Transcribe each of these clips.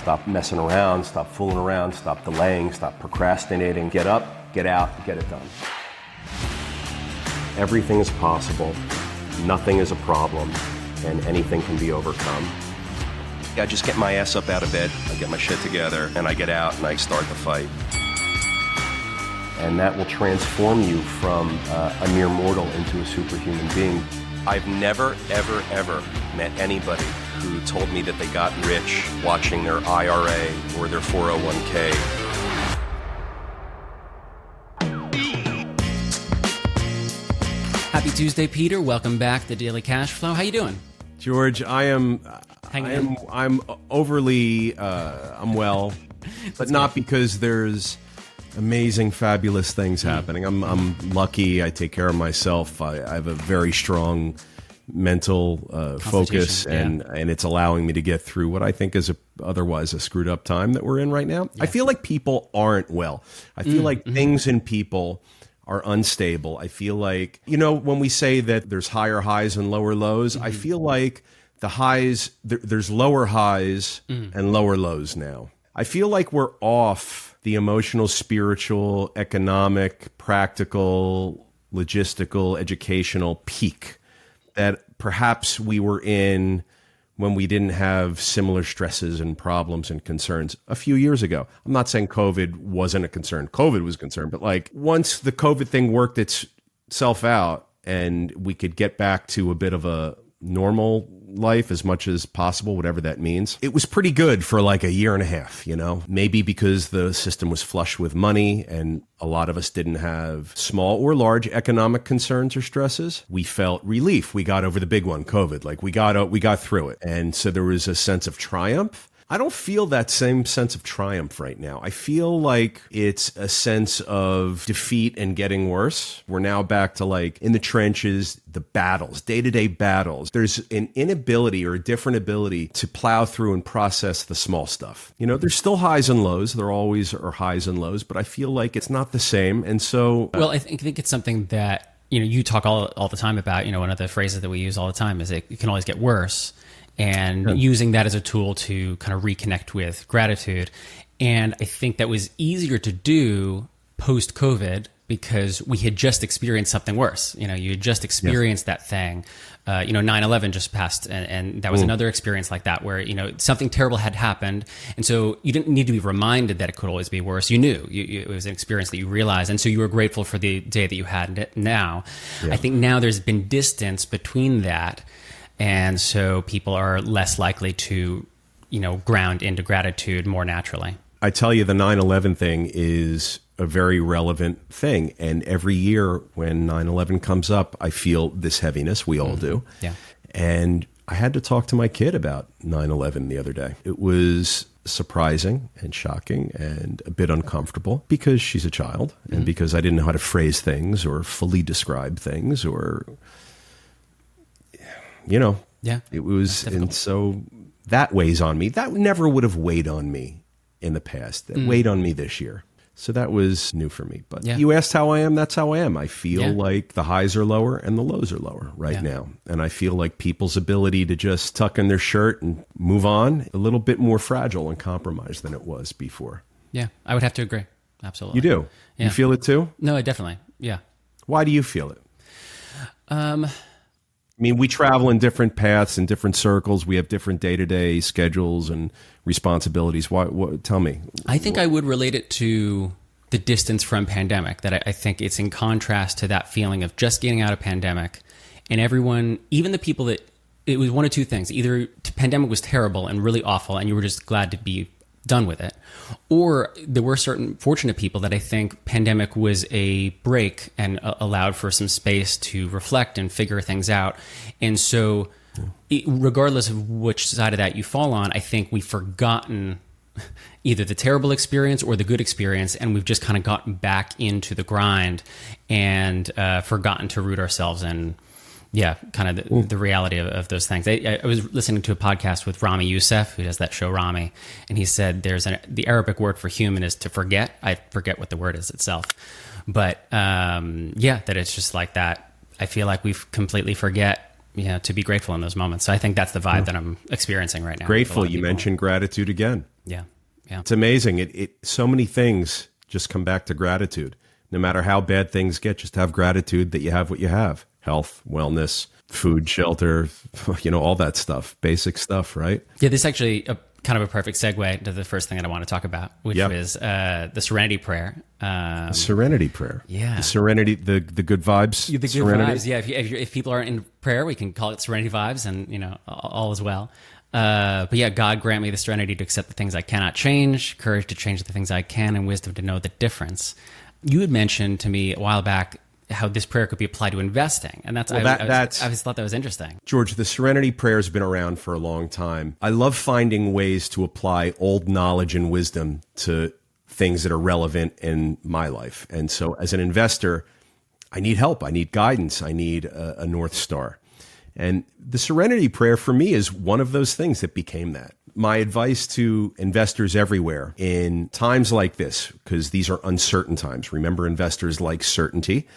Stop messing around, stop fooling around, stop delaying, stop procrastinating. Get up, get out, get it done. Everything is possible, nothing is a problem, and anything can be overcome. I just get my ass up out of bed, I get my shit together, and I get out and I start the fight. And that will transform you from a mere mortal into a superhuman being. I've never, ever, ever met anybody who told me that they got rich watching their IRA or their 401k. Happy Tuesday, Peter. Welcome back to Daily Cash Flow. How you doing? George, I'm overly, I'm well, but not because there's amazing, fabulous things happening. I'm lucky. I take care of myself. I have a very strong mental focus, and it's allowing me to get through what I think is otherwise a screwed up time that we're in right now. Yeah. I feel like people aren't well. I feel like things in people are unstable. I feel like, when we say that there's higher highs and lower lows, I feel like the highs, there's lower highs and lower lows now. I feel like we're off the emotional, spiritual, economic, practical, logistical, educational peak that perhaps we were in when we didn't have similar stresses and problems and concerns a few years ago. I'm not saying COVID wasn't a concern. COVID was a concern, but like once the COVID thing worked itself out and we could get back to a bit of a normal life as much as possible, whatever that means. It was pretty good for like a year and a half, maybe because the system was flush with money and a lot of us didn't have small or large economic concerns or stresses. We felt relief. We got over the big one, COVID. Like we got through it. And so there was a sense of triumph. I don't feel that same sense of triumph right now. I feel like it's a sense of defeat and getting worse. We're now back to like in the trenches, the battles, day-to-day battles. There's an inability or a different ability to plow through and process the small stuff. There's still highs and lows. There always are highs and lows, but I feel like it's not the same. And so... Well, I think it's something that, you talk all the time about, one of the phrases that we use all the time is it can always get worse. And using that as a tool to kind of reconnect with gratitude. And I think that was easier to do post-COVID because we had just experienced something worse. You had just experienced that thing. 9/11 just passed, and that was another experience like that where, something terrible had happened. And so you didn't need to be reminded that it could always be worse. You knew. It was an experience that you realized. And so you were grateful for the day that you had now. Yeah. I think now there's been distance between that. And so people are less likely to, ground into gratitude more naturally. I tell you, the 9/11 thing is a very relevant thing. And every year when 9/11 comes up, I feel this heaviness. We all do. Yeah. And I had to talk to my kid about 9/11 the other day. It was surprising and shocking and a bit uncomfortable because she's a child and because I didn't know how to phrase things or fully describe things or... it was, and so that weighs on me. That never would have weighed on me in the past. That weighed on me this year. So that was new for me. But you asked how I am, that's how I am. I feel like the highs are lower and the lows are lower right now. And I feel like people's ability to just tuck in their shirt and move on, a little bit more fragile and compromised than it was before. Yeah, I would have to agree. Absolutely. You do? Yeah. You feel it too? No, definitely. Yeah. Why do you feel it? We travel in different paths and different circles. We have different day-to-day schedules and responsibilities. Tell me. I think I would relate it to the distance from pandemic, that I think it's in contrast to that feeling of just getting out of pandemic and everyone, even the people that, it was one of two things. Either pandemic was terrible and really awful and you were just glad to be done with it. Or there were certain fortunate people that I think pandemic was a break and allowed for some space to reflect and figure things out. And so regardless of which side of that you fall on, I think we've forgotten either the terrible experience or the good experience, and we've just kind of gotten back into the grind and forgotten to root ourselves in kind of the reality of those things. I was listening to a podcast with Rami Youssef, who does that show Rami, and he said the Arabic word for human is to forget. I forget what the word is itself. But that it's just like that. I feel like we completely forget to be grateful in those moments. So I think that's the vibe that I'm experiencing right now. Grateful. You mentioned gratitude again. Yeah. Yeah. It's amazing. So many things just come back to gratitude. No matter how bad things get, just have gratitude that you have what you have. Health, wellness, food, shelter, all that stuff, basic stuff, right? Yeah, this is actually kind of a perfect segue to the first thing that I want to talk about, which is the Serenity Prayer. Serenity Prayer. Yeah. The Serenity, the good vibes. The good Serenity. vibes, yeah. If people are in prayer, we can call it Serenity Vibes, and, all is well. But yeah, God grant me the serenity to accept the things I cannot change, courage to change the things I can, and wisdom to know the difference. You had mentioned to me a while back how this prayer could be applied to investing. And I always thought that was interesting. George, the Serenity Prayer has been around for a long time. I love finding ways to apply old knowledge and wisdom to things that are relevant in my life. And so as an investor, I need help. I need guidance. I need a North Star. And the Serenity Prayer for me is one of those things that became that. My advice to investors everywhere in times like this, because these are uncertain times. Remember, investors like certainty,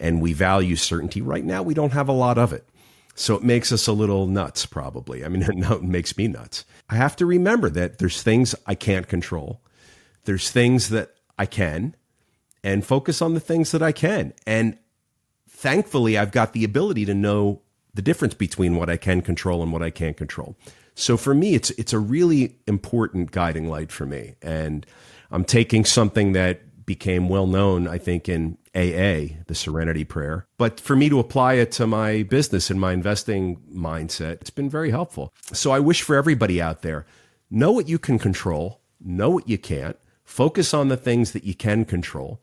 and we value certainty. Right now, we don't have a lot of it. So it makes us a little nuts, probably. I mean, no, it makes me nuts. I have to remember that there's things I can't control. There's things that I can, and focus on the things that I can. And thankfully, I've got the ability to know the difference between what I can control and what I can't control. So for me, it's a really important guiding light for me. And I'm taking something that became well known, I think, in AA, the Serenity Prayer. But for me to apply it to my business and my investing mindset, it's been very helpful. So I wish for everybody out there, know what you can control, know what you can't, focus on the things that you can control,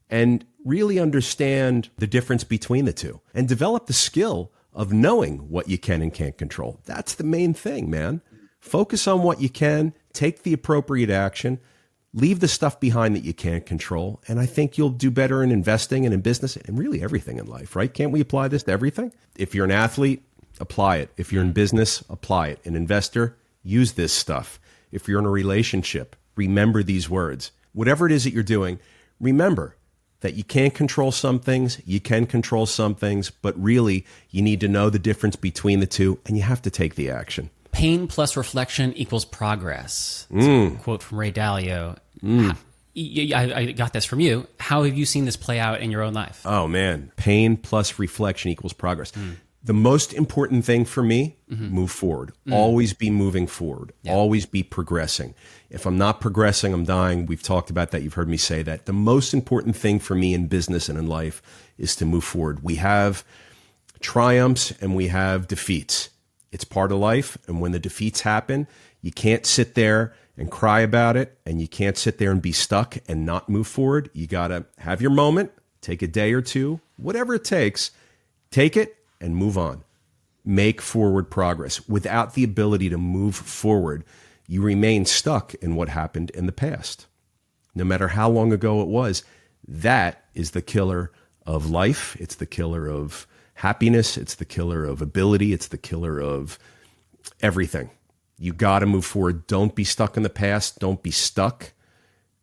and really understand the difference between the two, and develop the skill of knowing what you can and can't control. That's the main thing, man. Focus on what you can, take the appropriate action, leave the stuff behind that you can't control, and I think you'll do better in investing and in business and really everything in life, right? Can't we apply this to everything? If you're an athlete, apply it. If you're in business, apply it. An investor, use this stuff. If you're in a relationship, remember these words. Whatever it is that you're doing, remember that you can't control some things, you can control some things, but really you need to know the difference between the two, and you have to take the action. Pain plus reflection equals progress. It's a quote from Ray Dalio. I got this from you. How have you seen this play out in your own life? Oh, man. Pain plus reflection equals progress. The most important thing for me, move forward. Always be moving forward. Yeah. Always be progressing. If I'm not progressing, I'm dying. We've talked about that. You've heard me say that. The most important thing for me in business and in life is to move forward. We have triumphs and we have defeats. It's part of life. And when the defeats happen, you can't sit there and cry about it. And you can't sit there and be stuck and not move forward. You got to have your moment, take a day or two, whatever it takes, take it and move on. Make forward progress. Without the ability to move forward, you remain stuck in what happened in the past. No matter how long ago it was, that is the killer of life. It's the killer of happiness. It's the killer of ability. It's the killer of everything. You got to move forward. Don't be stuck in the past. Don't be stuck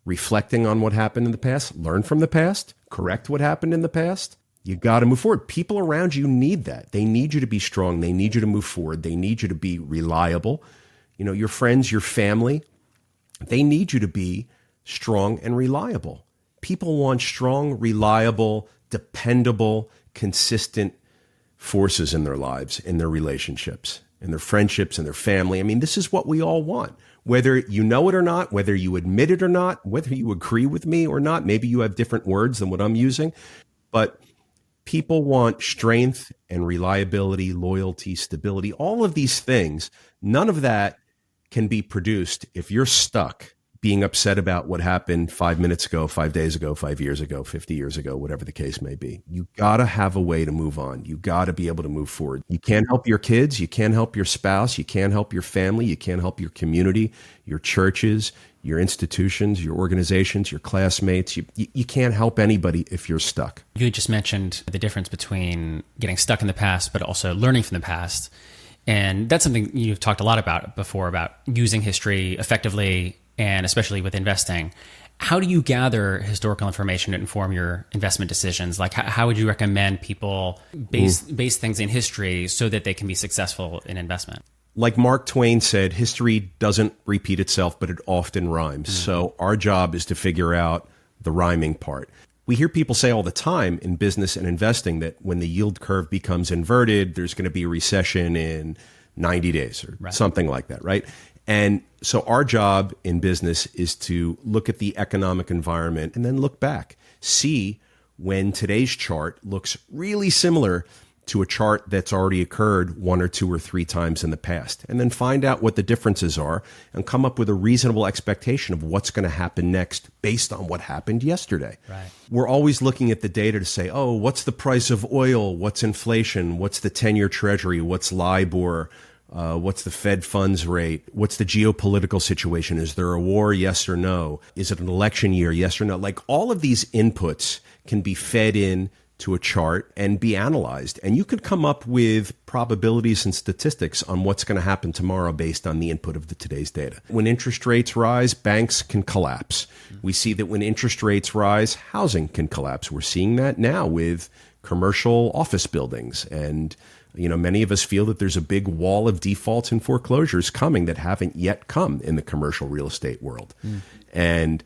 reflecting on what happened in the past. Learn from the past. Correct what happened in the past. You got to move forward. People around you need that. They need you to be strong. They need you to move forward. They need you to be reliable. You know, your friends, your family, they need you to be strong and reliable. People want strong, reliable, dependable, consistent forces in their lives, in their relationships, in their friendships, in their family. I mean, this is what we all want. Whether you know it or not, whether you admit it or not, whether you agree with me or not, maybe you have different words than what I'm using, but people want strength and reliability, loyalty, stability, all of these things. None of that can be produced if you're stuck being upset about what happened 5 minutes ago, 5 days ago, 5 years ago, 50 years ago, whatever the case may be. You got to have a way to move on. You got to be able to move forward. You can't help your kids. You can't help your spouse. You can't help your family. You can't help your community, your churches, your institutions, your organizations, your classmates. You can't help anybody if you're stuck. You just mentioned the difference between getting stuck in the past, but also learning from the past. And that's something you've talked a lot about before, about using history effectively, and especially with investing. How do you gather historical information to inform your investment decisions? Like, how would you recommend people base things in history so that they can be successful in investment? like Mark Twain said, history doesn't repeat itself, but it often rhymes. So our job is to figure out the rhyming part. We hear people say all the time in business and investing that when the yield curve becomes inverted, there's going to be a recession in 90 days or something like that, right? And so our job in business is to look at the economic environment and then look back, see when today's chart looks really similar to a chart that's already occurred 1 or 2 or 3 times in the past, and then find out what the differences are and come up with a reasonable expectation of what's going to happen next based on what happened yesterday. Right. We're always looking at the data to say, oh, what's the price of oil? What's inflation? What's the 10-year treasury? What's LIBOR? What's the Fed funds rate? What's the geopolitical situation? Is there a war? Yes or no? Is it an election year? Yes or no? Like all of these inputs can be fed in to a chart and be analyzed. And you could come up with probabilities and statistics on what's going to happen tomorrow based on the input of today's data. When interest rates rise, banks can collapse. We see that when interest rates rise, housing can collapse. We're seeing that now with commercial office buildings. And many of us feel that there's a big wall of defaults and foreclosures coming that haven't yet come in the commercial real estate world. And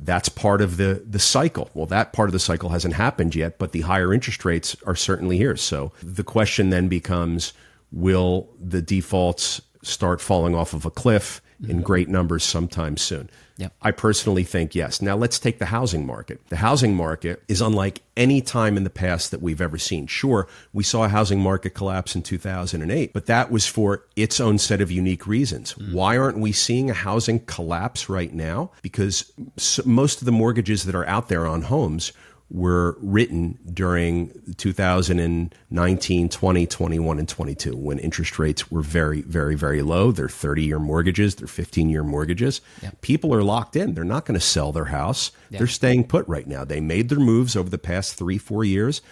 that's part of the cycle. Well, that part of the cycle hasn't happened yet, but the higher interest rates are certainly here. So the question then becomes, will the defaults start falling off of a cliff in great numbers sometime soon? Yep. I personally think yes. Now let's take the housing market. The housing market is unlike any time in the past that we've ever seen. Sure, we saw a housing market collapse in 2008, but that was for its own set of unique reasons. Why aren't we seeing a housing collapse right now? Because most of the mortgages that are out there on homes were written during 2019, 20, 21, and 22, when interest rates were very, very, very low. They're 30-year mortgages. They're 15-year mortgages. Yep. People are locked in. They're not going to sell their house. Yep. They're staying put right now. They made their moves over the past 3-4 years.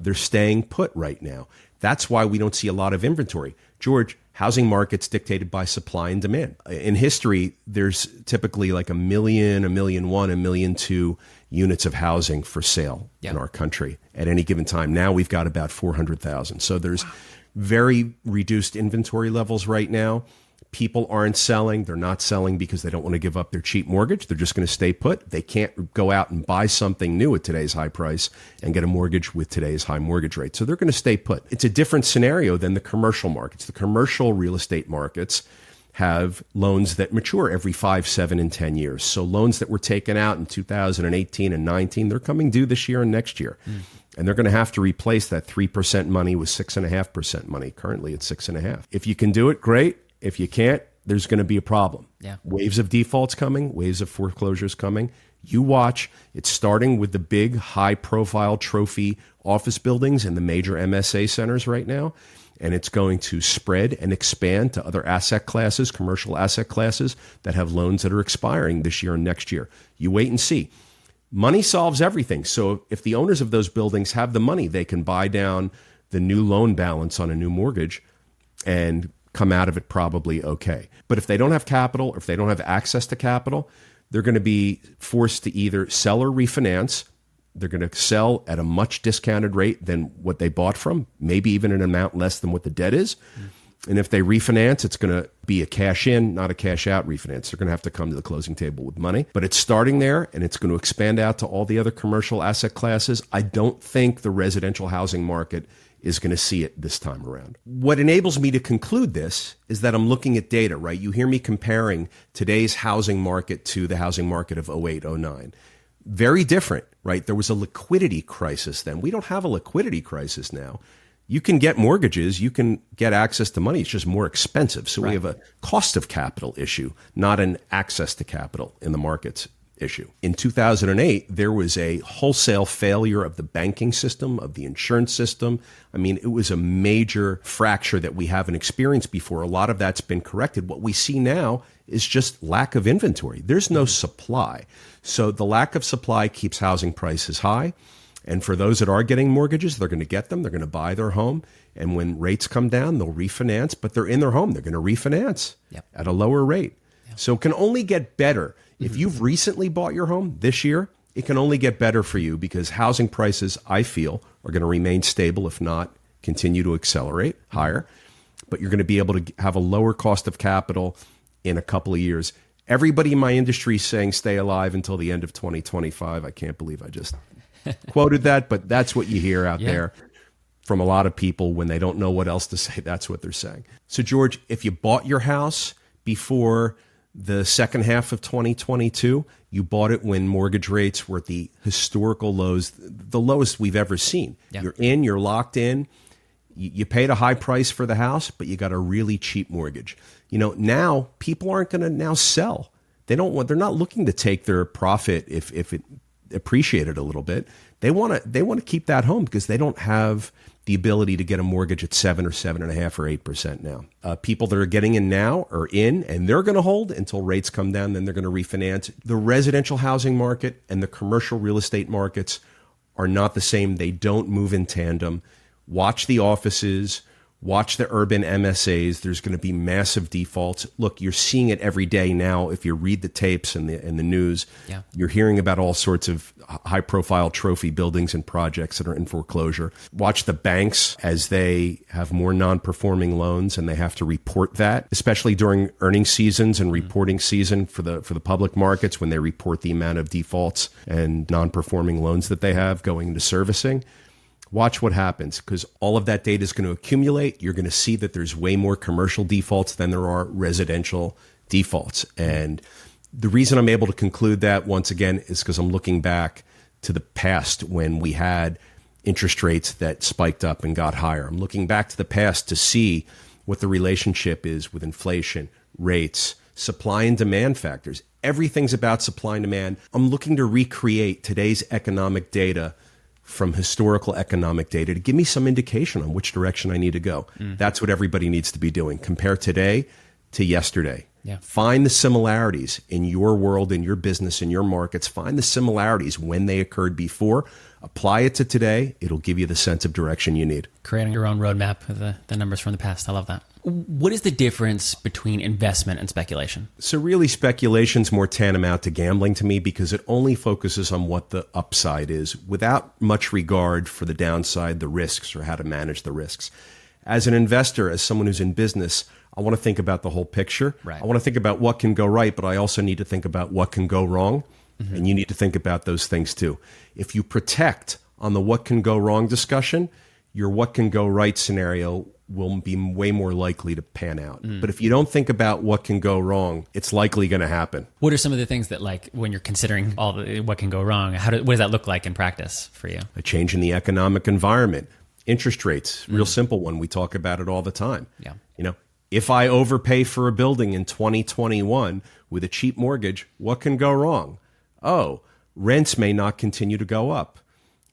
They're staying put right now. That's why we don't see a lot of inventory. George, housing market's dictated by supply and demand. In history, there's typically like 1 million, 1.1 million, 1.2 million units of housing for sale in our country at any given time. Now we've got about 400,000. So there's very reduced inventory levels right now. People aren't selling. They're not selling because they don't want to give up their cheap mortgage. They're just going to stay put. They can't go out and buy something new at today's high price and get a mortgage with today's high mortgage rate. So they're going to stay put. It's a different scenario than the commercial markets. The commercial real estate markets have loans that mature every 5, 7, and 10 years. So loans that were taken out in 2018 and 19, they're coming due this year and next year. And they're going to have to replace that 3% money with 6.5% money. Currently, it's 6.5%. If you can do it, great. If you can't, there's going to be a problem. Yeah. Waves of defaults coming, waves of foreclosures coming. You watch. It's starting with the big, high-profile trophy office buildings in the major MSA centers right now. And it's going to spread and expand to other asset classes, commercial asset classes that have loans that are expiring this year and next year. You wait and see. Money solves everything. So if the owners of those buildings have the money, they can buy down the new loan balance on a new mortgage and come out of it probably okay. But if they don't have capital, or if they don't have access to capital, they're going to be forced to either sell or refinance. They're going to sell at a much discounted rate than what they bought from, maybe even an amount less than what the debt is. And if they refinance, it's going to be a cash in, not a cash out refinance. They're going to have to come to the closing table with money. But it's starting there, and it's going to expand out to all the other commercial asset classes. I don't think the residential housing market is going to see it this time around. What enables me to conclude this is that I'm looking at data, right? You hear me comparing today's housing market to the housing market of 08, 09. Very different, right? There was a liquidity crisis then. We don't have a liquidity crisis now. You can get mortgages, you can get access to money. It's just more expensive. So we have a cost of capital issue, not an access to capital in the markets issue. In 2008, there was a wholesale failure of the banking system, of the insurance system. I mean, it was a major fracture that we haven't experienced before. A lot of that's been corrected. What we see now is just lack of inventory. There's no supply. So the lack of supply keeps housing prices high. And for those that are getting mortgages, they're going to get them. They're going to buy their home. And when rates come down, they'll refinance. But they're in their home. They're going to refinance at a lower rate. So it can only get better. If you've recently bought your home this year, it can only get better for you because housing prices, I feel, are going to remain stable, if not continue to accelerate higher. but you're going to be able to have a lower cost of capital in a couple of years. Everybody in my industry is saying stay alive until the end of 2025. I can't believe I just quoted that, but that's what you hear out there from a lot of people when they don't know what else to say. That's what they're saying. So, George, if you bought your house before the second half of 2022, you bought it when mortgage rates were at the historical lows, the lowest we've ever seen. You're you're locked in. You paid a high price for the house, but you got a really cheap mortgage. Now people aren't going to now sell. They're not looking to take their profit if it appreciated a little bit. They want to keep that home because they don't have the ability to get a mortgage at 7 or 7.5 or 8% now. People that are getting in now are in, and they're going to hold until rates come down. Then they're going to refinance. The residential housing market and the commercial real estate markets are not the same. They don't move in tandem. Watch the offices. Watch the urban MSAs. There's going to be massive defaults. Look, you're seeing it every day now. If you read the tapes and the news, you're hearing about all sorts of high-profile trophy buildings and projects that are in foreclosure. Watch the banks as they have more non-performing loans, and they have to report that, especially during earnings seasons and reporting season for the public markets when they report the amount of defaults and non-performing loans that they have going into servicing. Watch what happens, because all of that data is going to accumulate. You're going to see that there's way more commercial defaults than there are residential defaults. And the reason I'm able to conclude that, once again, is because I'm looking back to the past when we had interest rates that spiked up and got higher. I'm looking back to the past to see what the relationship is with inflation, rates, supply and demand factors. Everything's about supply and demand. I'm looking to recreate today's economic data from historical economic data to give me some indication on which direction I need to go. That's what everybody needs to be doing. Compare today to yesterday. Find the similarities in your world, in your business, in your markets. Find the similarities when they occurred before. Apply it to today. It'll give you the sense of direction you need. Creating your own roadmap with the numbers from the past. I love that. What is the difference between investment and speculation? So really, speculation's more tantamount to gambling to me because it only focuses on what the upside is without much regard for the downside, the risks, or how to manage the risks. As an investor, as someone who's in business, I want to think about the whole picture. I want to think about what can go right, but I also need to think about what can go wrong. And you need to think about those things too. If you protect on the what can go wrong discussion, your what can go right scenario will be way more likely to pan out. But if you don't think about what can go wrong, it's likely going to happen. What are some of the things that, like, when you're considering all the what can go wrong, what does that look like in practice for you? A change in the economic environment, interest rates, real simple one. We talk about it all the time. If I overpay for a building in 2021 with a cheap mortgage, what can go wrong? Oh, rents may not continue to go up.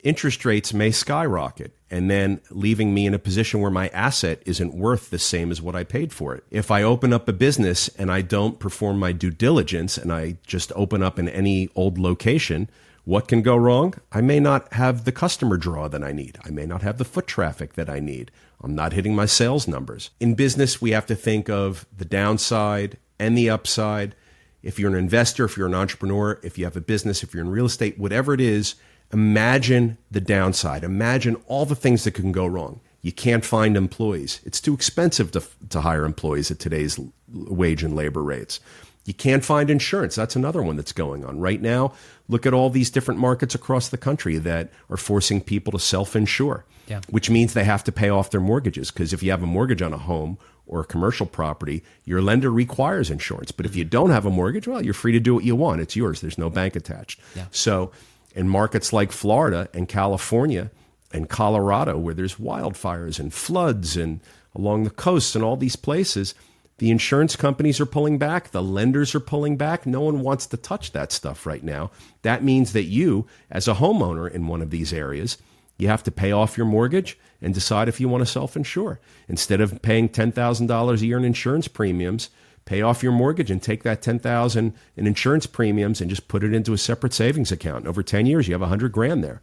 Interest rates may skyrocket, and then leaving me in a position where my asset isn't worth the same as what I paid for it. If I open up a business and I don't perform my due diligence and I just open up in any old location, what can go wrong? I may not have the customer draw that I need. I may not have the foot traffic that I need. I'm not hitting my sales numbers. In business, we have to think of the downside and the upside. If you're an investor, if you're an entrepreneur, if you have a business, if you're in real estate, whatever it is, imagine the downside. Imagine all the things that can go wrong. You can't find employees. It's too expensive to hire employees at today's wage and labor rates. You can't find insurance. That's another one that's going on. Right now, look at all these different markets across the country that are forcing people to self-insure, which means they have to pay off their mortgages. Because if you have a mortgage on a home or a commercial property, your lender requires insurance. But if you don't have a mortgage, well, you're free to do what you want. It's yours. There's no bank attached. So in markets like Florida and California and Colorado, where there's wildfires and floods and along the coasts and all these places, the insurance companies are pulling back. The lenders are pulling back. No one wants to touch that stuff right now. That means that you, as a homeowner in one of these areas, you have to pay off your mortgage and decide if you want to self-insure. Instead of paying $10,000 a year in insurance premiums, pay off your mortgage and take that $10,000 in insurance premiums and just put it into a separate savings account. Over 10 years, you have $100,000 there.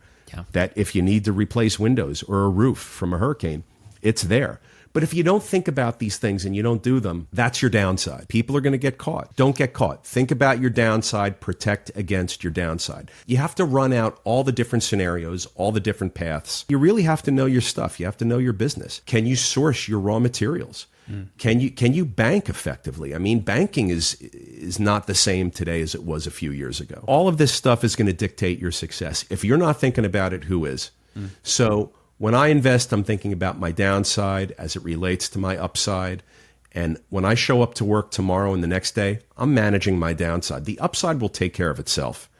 That if you need to replace windows or a roof from a hurricane, it's there. But if you don't think about these things and you don't do them, that's your downside. People are going to get caught. Don't get caught. Think about your downside. Protect against your downside. You have to run out all the different scenarios, all the different paths. You really have to know your stuff. You have to know your business. Can you source your raw materials? Can you bank effectively? I mean, banking is not the same today as it was a few years ago. All of this stuff is going to dictate your success. If you're not thinking about it, who is? So when I invest, I'm thinking about my downside as it relates to my upside. And when I show up to work tomorrow and the next day, I'm managing my downside. The upside will take care of itself.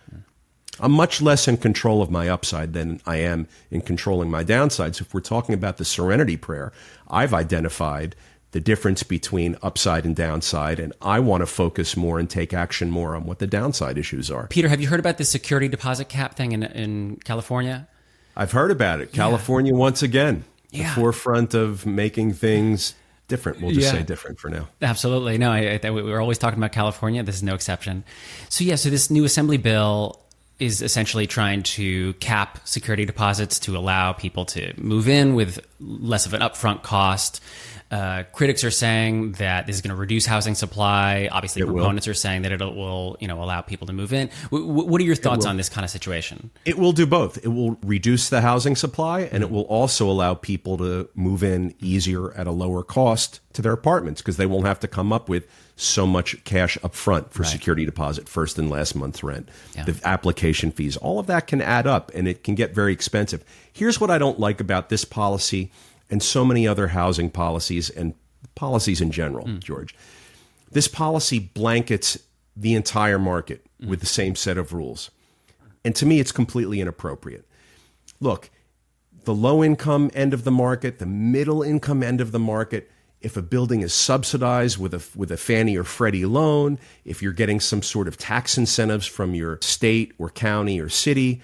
I'm much less in control of my upside than I am in controlling my downsides. If we're talking about the Serenity prayer, I've identified the difference between upside and downside, and I want to focus more and take action more on what the downside issues are. Peter, have you heard about the security deposit cap thing in California? I've heard about it. California, once again, the forefront of making things different. We'll just say different for now. Absolutely. No, we're always talking about California. This is no exception. So this new assembly bill is essentially trying to cap security deposits to allow people to move in with less of an upfront cost. Critics are saying that this is going to reduce housing supply. Obviously, proponents are saying that it will, allow people to move in. What are your thoughts on this kind of situation? It will do both. It will reduce the housing supply, and it will also allow people to move in easier at a lower cost to their apartments because they won't have to come up with so much cash up front for security deposit, first and last month's rent, the application fees. All of that can add up, and it can get very expensive. Here's what I don't like about this policy and so many other housing policies and policies in general, George. This policy blankets the entire market with the same set of rules. And to me, it's completely inappropriate. Look, the low-income end of the market, the middle-income end of the market, if a building is subsidized with a Fannie or Freddie loan, if you're getting some sort of tax incentives from your state or county or city,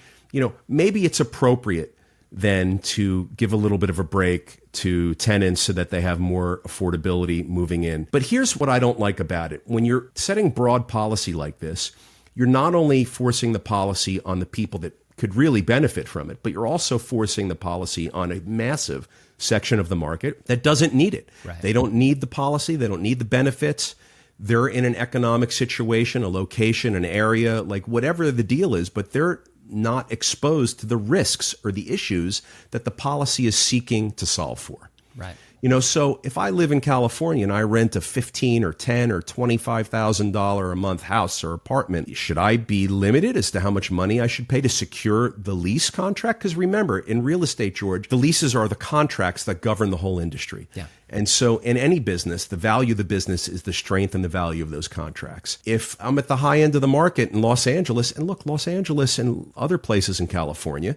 maybe it's appropriate then to give a little bit of a break to tenants so that they have more affordability moving in. But here's what I don't like about it. When you're setting broad policy like this, you're not only forcing the policy on the people that could really benefit from it, but you're also forcing the policy on a massive section of the market that doesn't need it. Right. They don't need the policy. They don't need the benefits. They're in an economic situation, a location, an area, like whatever the deal is, but they're not exposed to the risks or the issues that the policy is seeking to solve for. Right. So if I live in California and I rent a $15,000 or $10,000 or $25,000 a month house or apartment, should I be limited as to how much money I should pay to secure the lease contract? Because remember, in real estate, George, the leases are the contracts that govern the whole industry. Yeah. And so in any business, the value of the business is the strength and the value of those contracts. If I'm at the high end of the market in Los Angeles, and look, Los Angeles and other places in California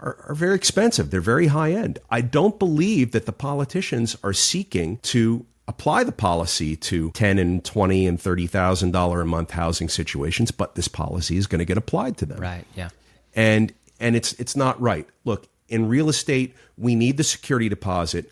are very expensive. They're very high end. I don't believe that the politicians are seeking to apply the policy to $10,000 and $20,000 and $30,000 a month housing situations, but this policy is going to get applied to them. Right. Yeah. And it's not right. Look, in real estate, we need the security deposit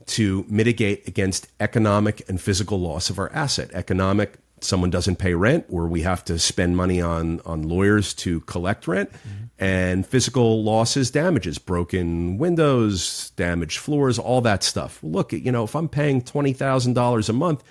to mitigate against economic and physical loss of our asset. Economic, someone doesn't pay rent, or we have to spend money on lawyers to collect rent. And physical losses, damages, broken windows, damaged floors, all that stuff. Look, if I'm paying $20,000 a month,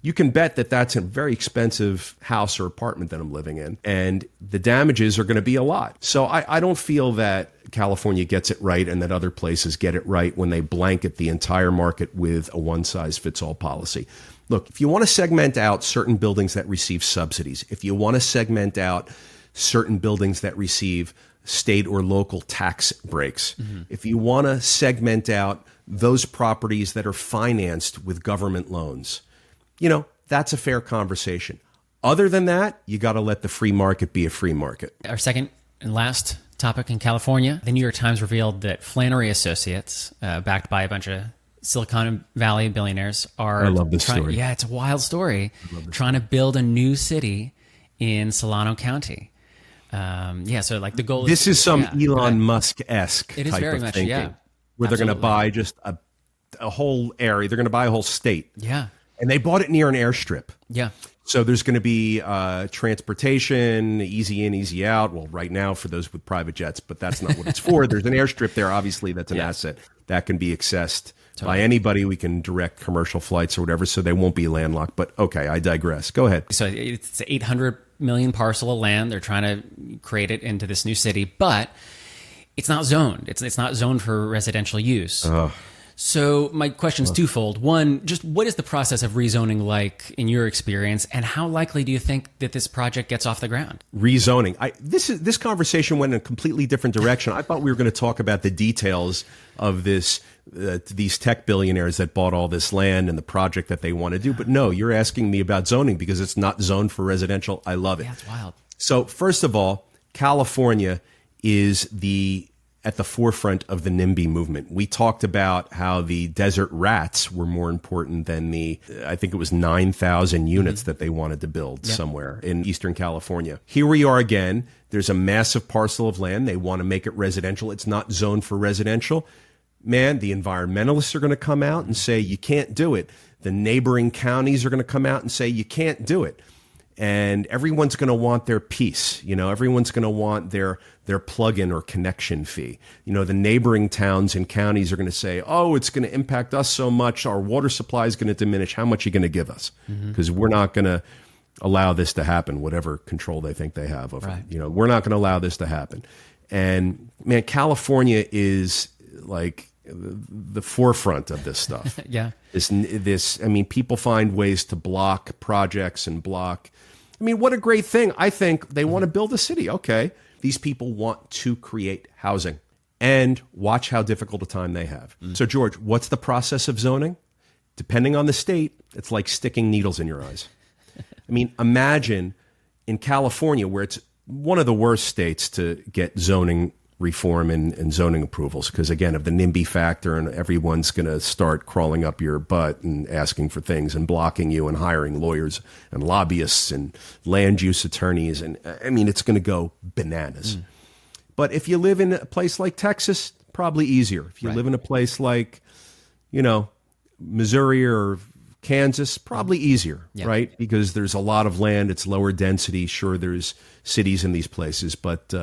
you can bet that that's a very expensive house or apartment that I'm living in. And the damages are going to be a lot. So I don't feel that California gets it right and that other places get it right when they blanket the entire market with a one-size-fits-all policy. Look, if you want to segment out certain buildings that receive subsidies, if you want to segment out certain buildings that receive state or local tax breaks, if you want to segment out those properties that are financed with government loans, that's a fair conversation. Other than that, you got to let the free market be a free market. Our second and last topic in California, the New York Times revealed that Flannery Associates, backed by a bunch of Silicon Valley billionaires, are... I love this story. Yeah, it's a wild story. Trying to build a new city in Solano County. So like the goal is... This is some Elon Musk-esque it is type very of much, thinking. Where they're going to buy just a whole area. They're going to buy a whole state. Yeah. And they bought it near an airstrip. Yeah. So there's going to be transportation, easy in, easy out. Well, right now for those with private jets, but that's not what it's for. There's an airstrip there. Obviously, that's an asset that can be accessed by anybody. We can direct commercial flights or whatever, so they won't be landlocked. But okay, I digress. Go ahead. So it's an 800 million parcel of land. They're trying to create it into this new city, but it's not zoned. It's not zoned for residential use. So my question is twofold. One, just what is the process of rezoning like in your experience, and how likely do you think that this project gets off the ground? Rezoning. This conversation went in a completely different direction. I thought we were going to talk about the details of these tech billionaires that bought all this land and the project that they want to do. But no, you're asking me about zoning because it's not zoned for residential. I love it. Yeah, it's wild. So first of all, California is at the forefront of the NIMBY movement. We talked about how the desert rats were more important than I think it was 9,000 units that they wanted to build somewhere in Eastern California. Here we are again. There's a massive parcel of land. They want to make it residential. It's not zoned for residential. Man, the environmentalists are going to come out and say, you can't do it. The neighboring counties are going to come out and say, you can't do it. And everyone's going to want their piece. Everyone's going to want their plug-in or connection fee. The neighboring towns and counties are going to say, oh, it's going to impact us so much. Our water supply is going to diminish. How much are you going to give us? Because we're not going to allow this to happen, whatever control they think they have over it. We're not going to allow this to happen. And man, California is like the forefront of this stuff. Yeah. People find ways to block projects and block. What a great thing. I think they want to build a city. Okay. These people want to create housing, and watch how difficult a time they have. So, George, what's the process of zoning? Depending on the state, it's like sticking needles in your eyes. Imagine in California, where it's one of the worst states to get zoning reform and zoning approvals, because again, of the NIMBY factor, and everyone's going to start crawling up your butt and asking for things and blocking you and hiring lawyers and lobbyists and land use attorneys. And it's going to go bananas. But if you live in a place like Texas, probably easier. If you live in a place like, Missouri or Kansas, probably easier, right? Because there's a lot of land. It's lower density. Sure, there's cities in these places, but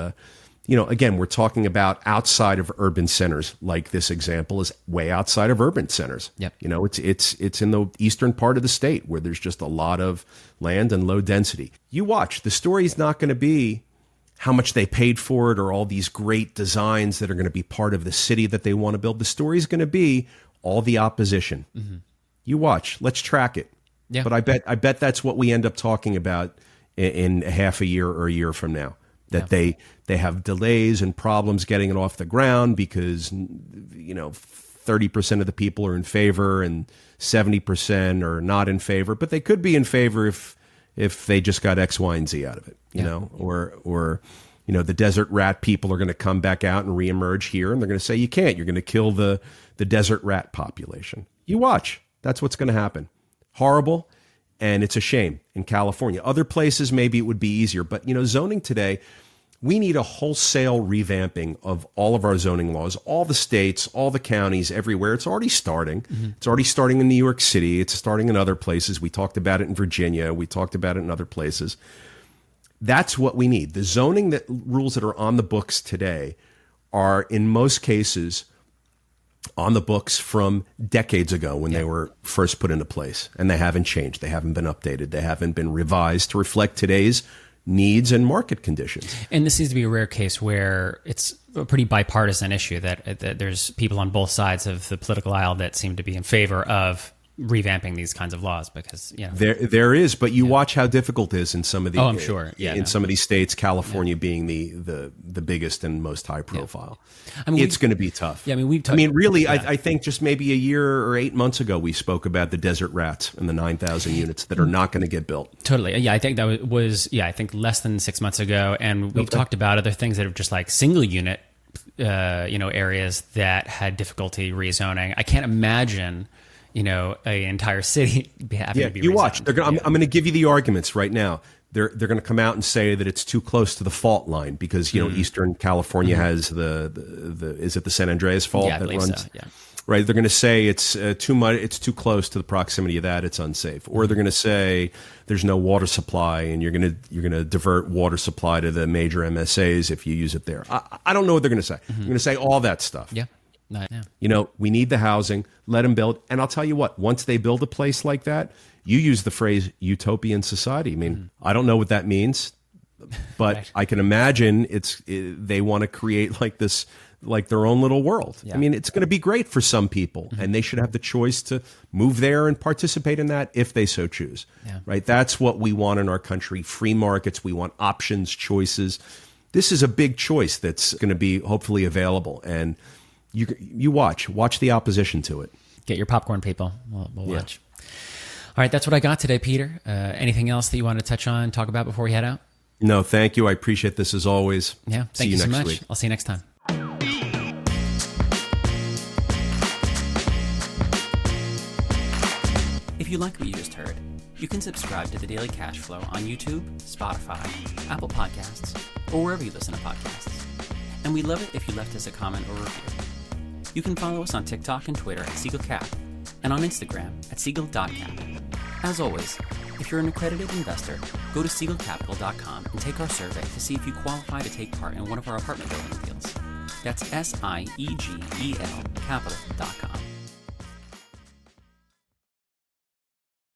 again, we're talking about outside of urban centers. Like this example is way outside of urban centers. Yep. It's in the eastern part of the state where there's just a lot of land and low density. You watch, the story is not going to be how much they paid for it or all these great designs that are going to be part of the city that they want to build. The story is going to be all the opposition. You watch, let's track it. Yeah. But I bet that's what we end up talking about in a half a year or a year from now. That they have delays and problems getting it off the ground because 30% of the people are in favor and 70% are not in favor, but they could be in favor if they just got X, Y, and Z out of it, or the desert rat people are going to come back out and reemerge here, and they're going to say you can't. You're going to kill the desert rat population. You watch. That's what's going to happen. Horrible. And it's a shame in California. Other places, maybe it would be easier. But, zoning today, we need a wholesale revamping of all of our zoning laws, all the states, all the counties, everywhere. It's already starting. It's already starting in New York City. It's starting in other places. We talked about it in Virginia. We talked about it in other places. That's what we need. The zoning rules that are on the books today are, in most cases, on the books from decades ago when they were first put into place, and they haven't changed. They haven't been updated. They haven't been revised to reflect today's needs and market conditions. And this seems to be a rare case where it's a pretty bipartisan issue that there's people on both sides of the political aisle that seem to be in favor of revamping these kinds of laws, because there is, but you watch how difficult it is in some of the I'm sure. Some of these states, California being the biggest and most high profile. It's going to be tough. Yeah, I think just maybe a year or 8 months ago we spoke about the desert rats and the 9,000 units that are not going to get built. Totally. Yeah, I think that was I think less than 6 months ago, and we've talked about other things that are just like single unit areas that had difficulty rezoning. I can't imagine an entire city having to be rezoned. You watch. I'm going to give you the arguments right now. They're going to come out and say that it's too close to the fault line because Eastern California has the is it the San Andreas Fault that runs? So, yeah. Right. They're going to say it's too much. It's too close to the proximity of that. It's unsafe. Or they're going to say there's no water supply, and you're going to divert water supply to the major MSAs if you use it there. I don't know what they're going to say. They're going to say all that stuff. Yeah. We need the housing, let them build. And I'll tell you what, once they build a place like that, you use the phrase utopian society. I don't know what that means, but I can imagine they want to create like this like their own little world. Yeah. I mean, it's going to be great for some people, and they should have the choice to move there and participate in that if they so choose. Yeah. Right? That's what we want in our country, free markets. We want options, choices. This is a big choice that's going to be hopefully available, and you watch the opposition to it. Get your popcorn, people. We'll watch. All right, that's what I got today, Peter. Anything else that you want to touch on, talk about before we head out? No, thank you. I appreciate this as always. Yeah, See thank you so next much. week. I'll see you next time. If you like what you just heard, you can subscribe to The Daily Cash Flow on YouTube, Spotify, Apple Podcasts, or wherever you listen to podcasts. And we'd love it if you left us a comment or review. You can follow us on TikTok and Twitter at SiegelCap, and on Instagram at Siegel.cap. As always, if you're an accredited investor, go to SiegelCapital.com and take our survey to see if you qualify to take part in one of our apartment building deals. That's SIEGEL Capital.com.